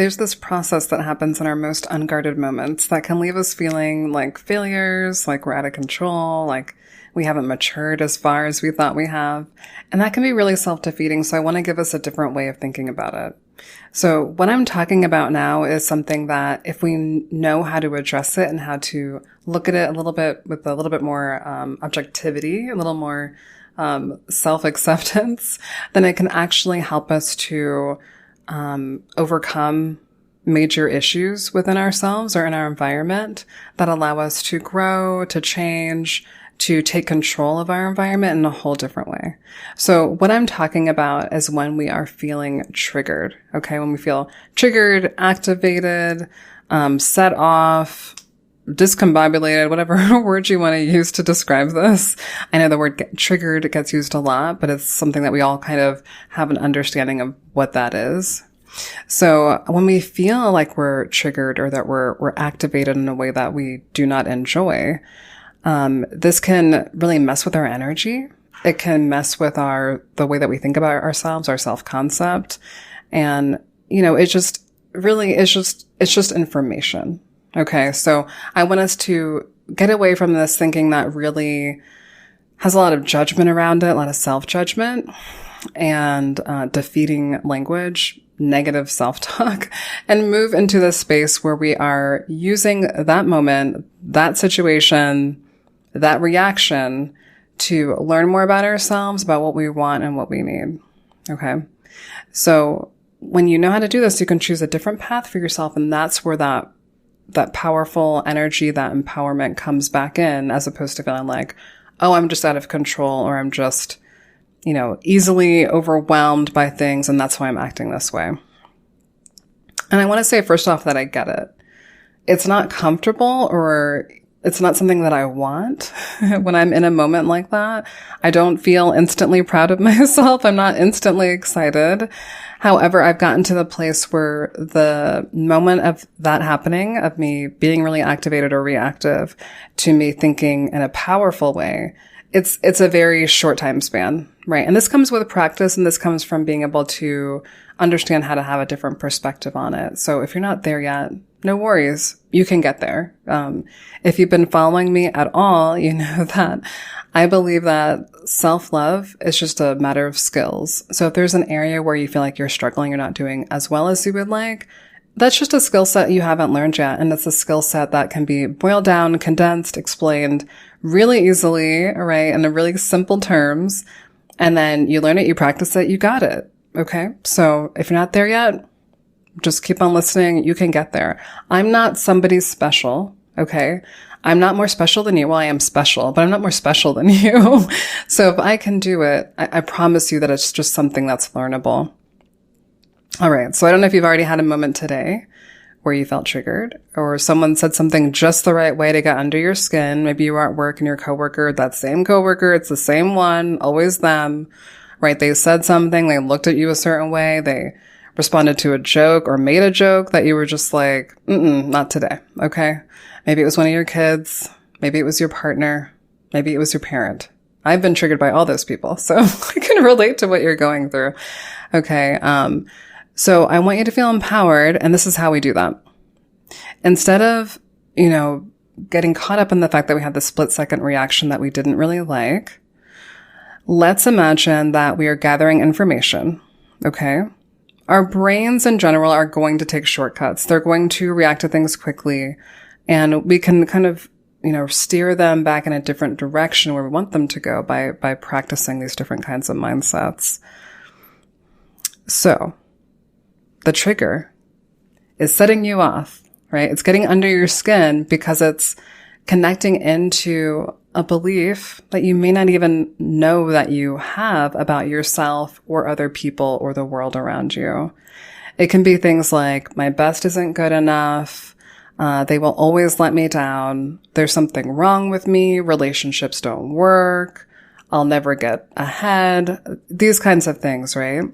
there's this process that happens in our most unguarded moments that can leave us feeling like failures, like we're out of control, like we haven't matured as far as we thought we have. And that can be really self-defeating. So I want to give us a different way of thinking about it. So what I'm talking about now is something that if we know how to address it and how to look at it a little bit with a little bit more objectivity, a little more self-acceptance, then it can actually help us to overcome major issues within ourselves or in our environment that allow us to grow, to change, to take control of our environment in a whole different way. So what I'm talking about is when we are feeling triggered, okay? When we feel triggered, activated, set off, discombobulated, whatever word you want to use to describe this. I know the word triggered gets used a lot, but it's something that we all kind of have an understanding of what that is. So when we feel like we're triggered or that we're activated in a way that we do not enjoy, this can really mess with our energy. It can mess with the way that we think about ourselves, our self-concept. And, it's just information. Okay. So I want us to get away from this thinking that really has a lot of judgment around it, a lot of self-judgment and, defeating language, negative self-talk, and move into this space where we are using that moment, that situation, that reaction to learn more about ourselves, about what we want and what we need. Okay. So when you know how to do this, you can choose a different path for yourself. And that's where that powerful energy, that empowerment comes back in, as opposed to feeling like, oh, I'm just out of control, or I'm just, easily overwhelmed by things. And that's why I'm acting this way. And I want to say first off that I get it. It's not comfortable, or it's not something that I want when I'm in a moment like that. I don't feel instantly proud of myself. I'm not instantly excited. However, I've gotten to the place where the moment of that happening, of me being really activated or reactive to me thinking in a powerful way, it's a very short time span, right? And this comes with practice, and this comes from being able to understand how to have a different perspective on it. So if you're not there yet, no worries. You can get there. If you've been following me at all, you know that I believe that self-love is just a matter of skills. So if there's an area where you feel like you're struggling, you're not doing as well as you would like, that's just a skill set you haven't learned yet. And it's a skill set that can be boiled down, condensed, explained really easily, right? In really simple terms. And then you learn it, you practice it, you got it. Okay. So if you're not there yet, just keep on listening. You can get there. I'm not somebody special. Okay. I'm not more special than you. Well, I am special, but I'm not more special than you. So if I can do it, I promise you that it's just something that's learnable. All right. So I don't know if you've already had a moment today where you felt triggered, or someone said something just the right way to get under your skin. Maybe you were at work and your coworker, that same coworker, it's the same one, always them, right? They said something, they looked at you a certain way, they responded to a joke or made a joke that you were just like, not today. Okay. Maybe it was one of your kids. Maybe it was your partner. Maybe it was your parent. I've been triggered by all those people, so I can relate to what you're going through. Okay. So I want you to feel empowered, and this is how we do that. Instead of, getting caught up in the fact that we had the split-second reaction that we didn't really like, let's imagine that we are gathering information. Okay. Our brains in general are going to take shortcuts. They're going to react to things quickly, and we can kind of, steer them back in a different direction where we want them to go by practicing these different kinds of mindsets. So the trigger is setting you off, right? It's getting under your skin because it's connecting into a belief that you may not even know that you have about yourself or other people or the world around you. It can be things like, my best isn't good enough. They will always let me down. There's something wrong with me. Relationships don't work. I'll never get ahead. These kinds of things, right?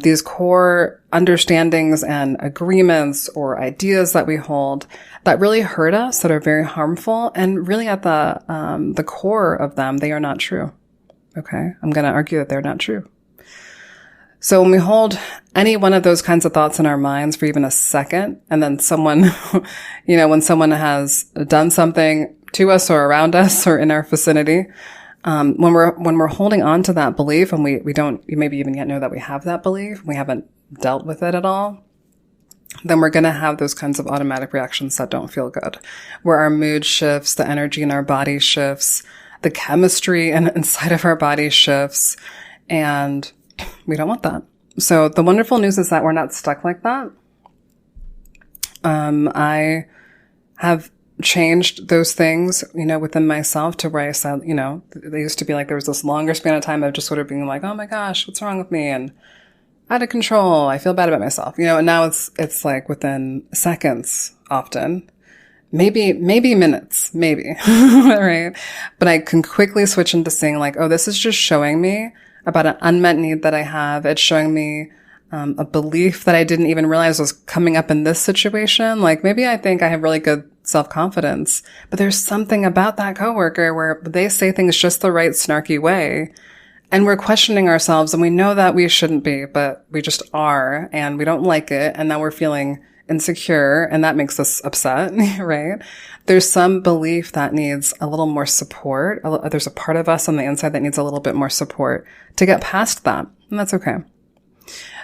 These core understandings and agreements or ideas that we hold that really hurt us, that are very harmful, and really at the core of them, they are not true. Okay? I'm going to argue that they're not true. So when we hold any one of those kinds of thoughts in our minds for even a second, and then someone, when someone has done something to us or around us or in our vicinity, when we're holding on to that belief and we don't maybe even yet know that we have that belief, we haven't dealt with it at all, then we're going to have those kinds of automatic reactions that don't feel good, where our mood shifts, the energy in our body shifts, the chemistry inside of our body shifts, and we don't want that. So the wonderful news is that we're not stuck like that. I have changed those things, within myself to where I said, they used to be like, there was this longer span of time of just sort of being like, oh my gosh, what's wrong with me? And out of control. I feel bad about myself, and now it's like within seconds often, maybe minutes, maybe, right? But I can quickly switch into saying like, oh, this is just showing me about an unmet need that I have. It's showing me a belief that I didn't even realize was coming up in this situation. Like maybe I think I have really good self-confidence, but there's something about that coworker where they say things just the right snarky way. And we're questioning ourselves and we know that we shouldn't be, but we just are and we don't like it. And now we're feeling insecure and that makes us upset, right? There's some belief that needs a little more support. There's a part of us on the inside that needs a little bit more support to get past that. And that's okay.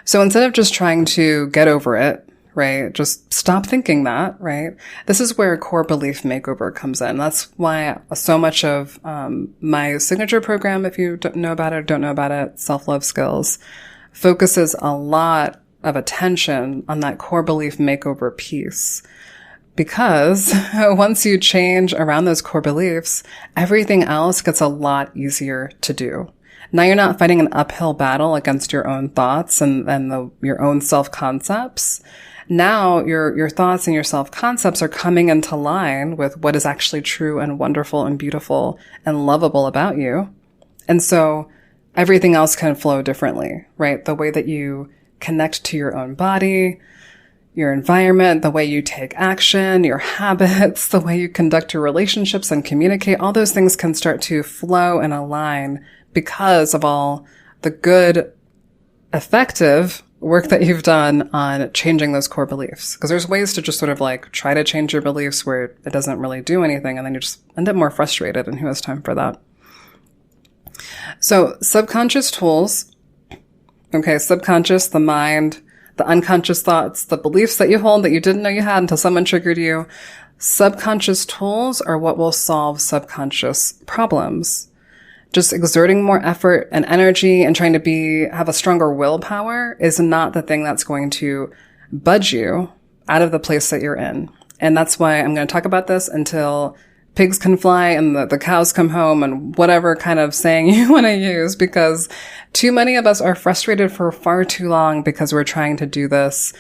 So instead of just trying to get over it, right? Just stop thinking that, right? This is where core belief makeover comes in. That's why so much of my signature program, if you don't know about it or don't know about it, Self-Love Skills, focuses a lot of attention on that core belief makeover piece. Because once you change around those core beliefs, everything else gets a lot easier to do. Now you're not fighting an uphill battle against your own thoughts and your own self-concepts. Now your thoughts and your self-concepts are coming into line with what is actually true and wonderful and beautiful and lovable about you. And so everything else can flow differently, right? The way that you connect to your own body, your environment, the way you take action, your habits, the way you conduct your relationships and communicate, all those things can start to flow and align because of all the good, effective work that you've done on changing those core beliefs. Because there's ways to just sort of like try to change your beliefs where it doesn't really do anything and then you just end up more frustrated, and who has time for that? So subconscious tools. Okay, subconscious, the mind, the unconscious thoughts, the beliefs that you hold that you didn't know you had until someone triggered you. Subconscious tools are what will solve subconscious problems. Just exerting more effort and energy and trying to have a stronger willpower is not the thing that's going to budge you out of the place that you're in. And that's why I'm going to talk about this until pigs can fly and the cows come home and whatever kind of saying you want to use, because too many of us are frustrated for far too long because we're trying to do this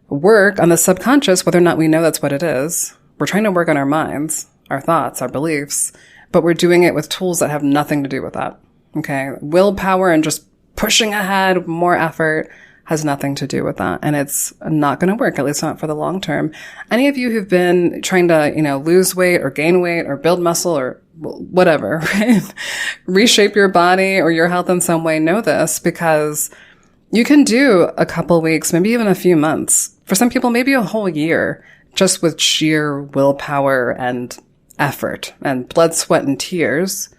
work on the subconscious, whether or not we know that's what it is. We're trying to work on our minds, our thoughts, our beliefs, but we're doing it with tools that have nothing to do with that. Okay. Willpower and just pushing ahead, more effort has nothing to do with that. And it's not going to work, at least not for the long term. Any of you who've been trying to, lose weight or gain weight or build muscle or whatever, right? Reshape your body or your health in some way, know this, because you can do a couple weeks, maybe even a few months. For some people, maybe a whole year, just with sheer willpower and effort and blood, sweat, and tears.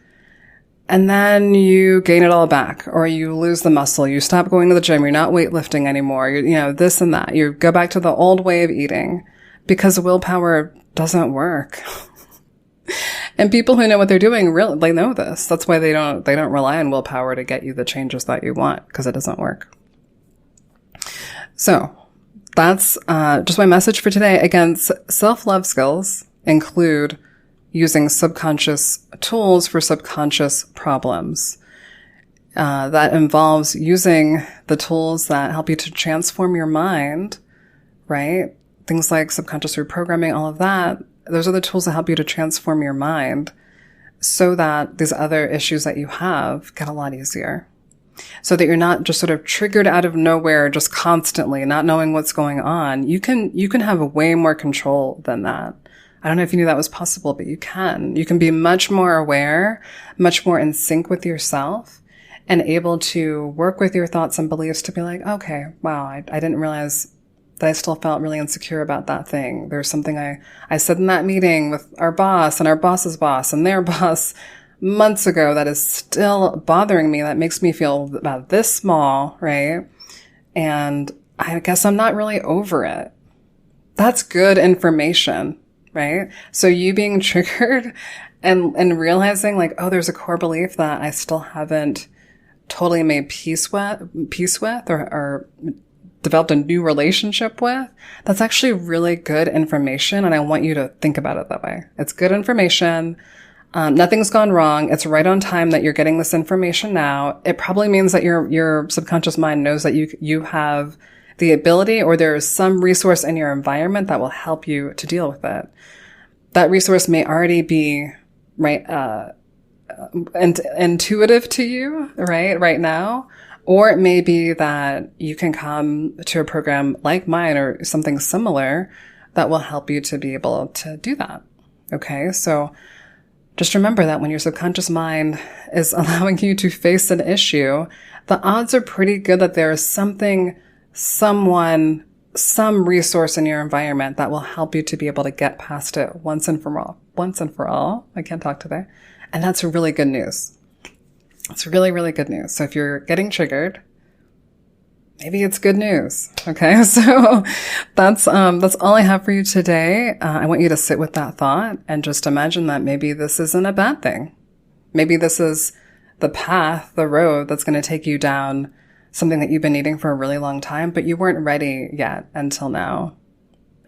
And then you gain it all back, or you lose the muscle. You stop going to the gym. You're not weightlifting anymore. This and that. You go back to the old way of eating because willpower doesn't work. And people who know what they're doing, they know this. That's why they don't rely on willpower to get you the changes that you want, because it doesn't work. So that's just my message for today. Again, self-love skills include using subconscious tools for subconscious problems. That involves using the tools that help you to transform your mind, right? Things like subconscious reprogramming, all of that. Those are the tools that help you to transform your mind so that these other issues that you have get a lot easier. So that you're not just sort of triggered out of nowhere, just constantly not knowing what's going on. You can have way more control than that. I don't know if you knew that was possible, but you can. You can be much more aware, much more in sync with yourself, and able to work with your thoughts and beliefs to be like, okay, wow, I didn't realize that I still felt really insecure about that thing. There's something I said in that meeting with our boss and our boss's boss and their boss months ago that is still bothering me, that makes me feel about this small, right? And I guess I'm not really over it. That's good information, right? So you being triggered and realizing like, oh, there's a core belief that I still haven't totally made peace with or developed a new relationship with, that's actually really good information. And I want you to think about it that way. It's good information. Nothing's gone wrong. It's right on time that you're getting this information now. It probably means that your subconscious mind knows that you have the ability, or there is some resource in your environment that will help you to deal with it. That resource may already be intuitive to you, right now. Or it may be that you can come to a program like mine or something similar that will help you to be able to do that. Okay. So just remember that when your subconscious mind is allowing you to face an issue, the odds are pretty good that there is something, someone, some resource in your environment that will help you to be able to get past it once and for all. I can't talk today. And that's really good news. It's really, really good news. So if you're getting triggered, maybe it's good news. Okay. So that's all I have for you today. I want you to sit with that thought and just imagine that maybe this isn't a bad thing. Maybe this is the path, the road that's going to take you down something that you've been needing for a really long time, but you weren't ready yet until now.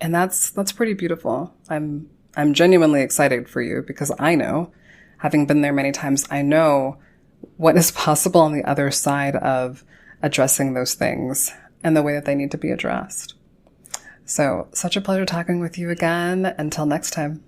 And that's pretty beautiful. I'm genuinely excited for you because I know, having been there many times, I know what is possible on the other side of addressing those things and the way that they need to be addressed. So, such a pleasure talking with you again. Until next time.